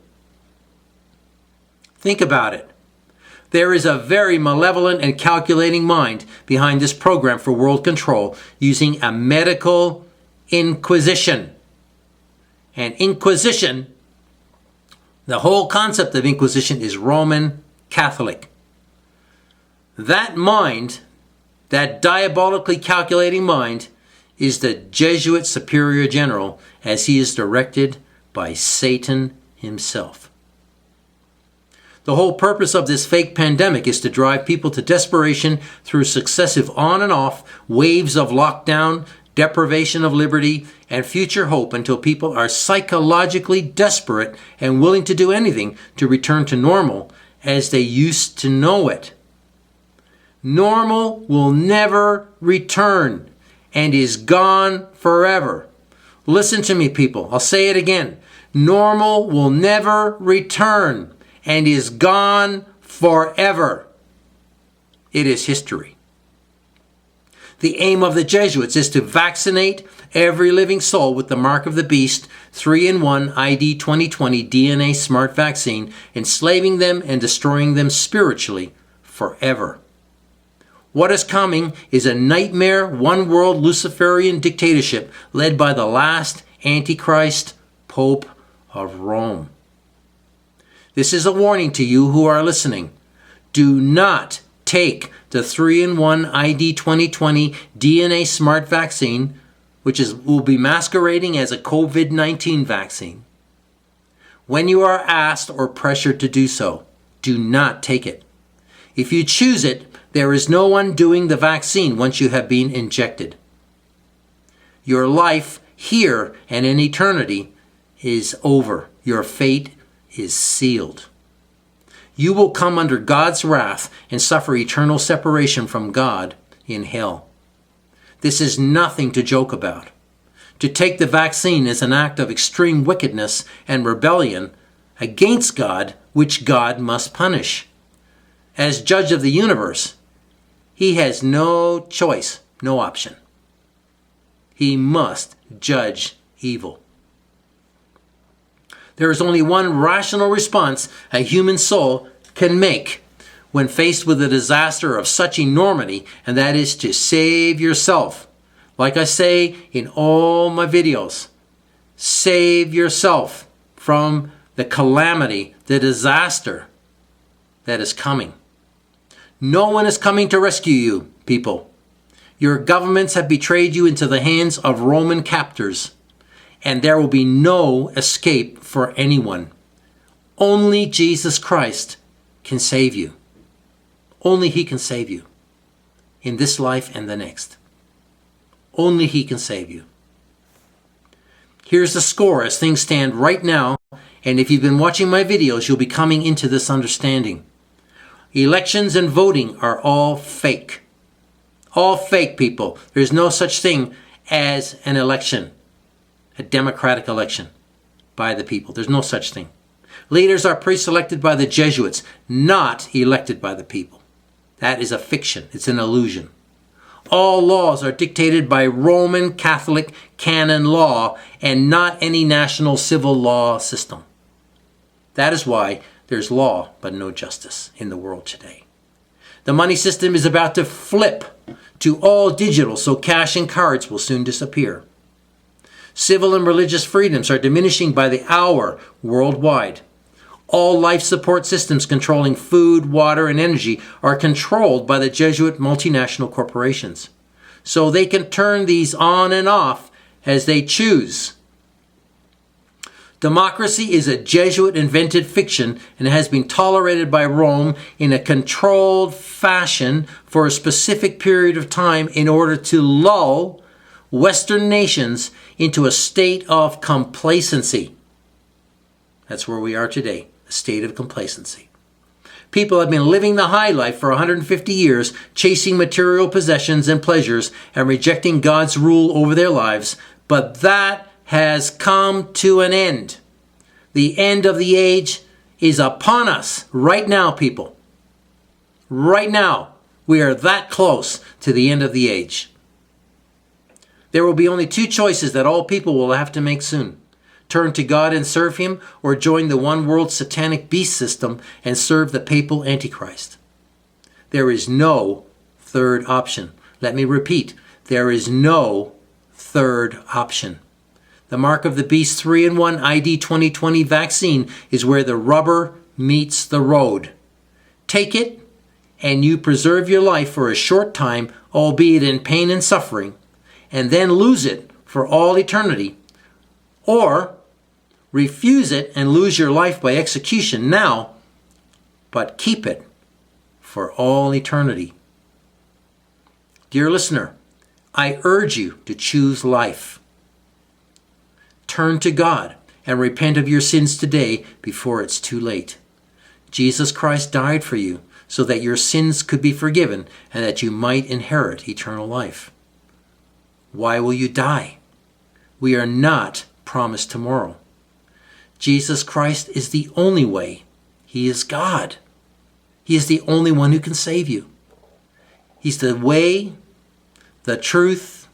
Think about it. There is a very malevolent and calculating mind behind this program for world control using a medical inquisition. And Inquisition, the whole concept of Inquisition is Roman Catholic. That mind, that diabolically calculating mind, is the Jesuit Superior General as he is directed by Satan himself. The whole purpose of this fake pandemic is to drive people to desperation through successive on and off waves of lockdown, deprivation of liberty, and future hope until people are psychologically desperate and willing to do anything to return to normal as they used to know it. Normal will never return and is gone forever. Listen to me, people. I'll say it again. Normal will never return and is gone forever. It is history. The aim of the Jesuits is to vaccinate every living soul with the mark of the beast, 3-in-1 ID2020 DNA smart vaccine, enslaving them and destroying them spiritually forever. What is coming is a nightmare, one-world Luciferian dictatorship led by the last antichrist, Pope of Rome. This is a warning to you who are listening. Do not take the 3-in-1 ID2020 DNA smart vaccine, which will be masquerading as a COVID-19 vaccine. When you are asked or pressured to do so, do not take it. If you choose it, there is no undoing the vaccine once you have been injected. Your life here and in eternity is over. Your fate is sealed. You will come under God's wrath and suffer eternal separation from God in hell. This is nothing to joke about. To take the vaccine is an act of extreme wickedness and rebellion against God, which God must punish. As judge of the universe, he has no choice, no option. He must judge evil. There is only one rational response a human soul can make when faced with a disaster of such enormity, and that is to save yourself. Like I say in all my videos, save yourself from the calamity, the disaster that is coming. No one is coming to rescue you, people. Your governments have betrayed you into the hands of Roman captors, and there will be no escape for anyone. Only Jesus Christ can save you. Only He can save you in this life and the next. Only He can save you. Here's the score as things stand right now, and if you've been watching my videos, you'll be coming into this understanding. Elections and voting are all fake. All fake, people. There's no such thing as an election, a democratic election by the people. There's no such thing. Leaders are pre-selected by the Jesuits, not elected by the people. That is a fiction. It's an illusion. All laws are dictated by Roman Catholic canon law and not any national civil law system. That is why there's law but no justice in the world today. The money system is about to flip to all digital, so cash and cards will soon disappear. Civil and religious freedoms are diminishing by the hour worldwide. All life support systems controlling food, water, and energy are controlled by the Jesuit multinational corporations. So they can turn these on and off as they choose. Democracy is a Jesuit-invented fiction and has been tolerated by Rome in a controlled fashion for a specific period of time in order to lull Western nations into a state of complacency. That's where we are today, a state of complacency. People have been living the high life for 150 years, chasing material possessions and pleasures and rejecting God's rule over their lives, but that has come to an end. The end of the age is upon us right now, people. Right now, we are that close to the end of the age. There will be only two choices that all people will have to make soon. Turn to God and serve him, or join the one world satanic beast system and serve the papal antichrist. There is no third option. Let me repeat, there is no third option. The mark of the beast 3-in-1 ID2020 vaccine is where the rubber meets the road. Take it, and you preserve your life for a short time, albeit in pain and suffering, and then lose it for all eternity. Or refuse it and lose your life by execution now, but keep it for all eternity. Dear listener, I urge you to choose life. Turn to God and repent of your sins today before it's too late. Jesus Christ died for you so that your sins could be forgiven and that you might inherit eternal life. Why will you die? We are not promised tomorrow. Jesus Christ is the only way. He is God. He is the only one who can save you. He's the way, the truth,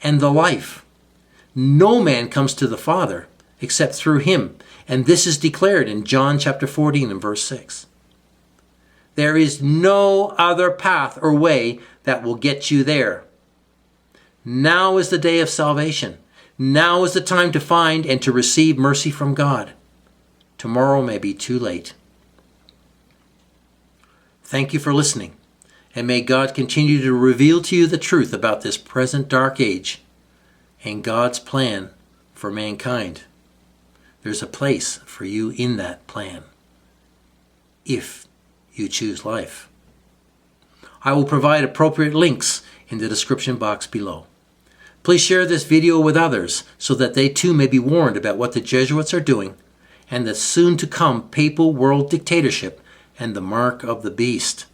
and the life. No man comes to the Father except through him. And this is declared in John chapter 14 and verse 6. There is no other path or way that will get you there. Now is the day of salvation. Now is the time to find and to receive mercy from God. Tomorrow may be too late. Thank you for listening, and may God continue to reveal to you the truth about this present dark age and God's plan for mankind. There's a place for you in that plan, if you choose life. I will provide appropriate links in the description box below. Please share this video with others so that they too may be warned about what the Jesuits are doing and the soon-to-come papal world dictatorship and the mark of the beast.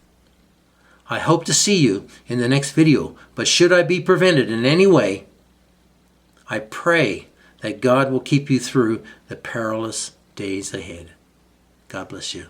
I hope to see you in the next video, but should I be prevented in any way, I pray that God will keep you through the perilous days ahead. God bless you.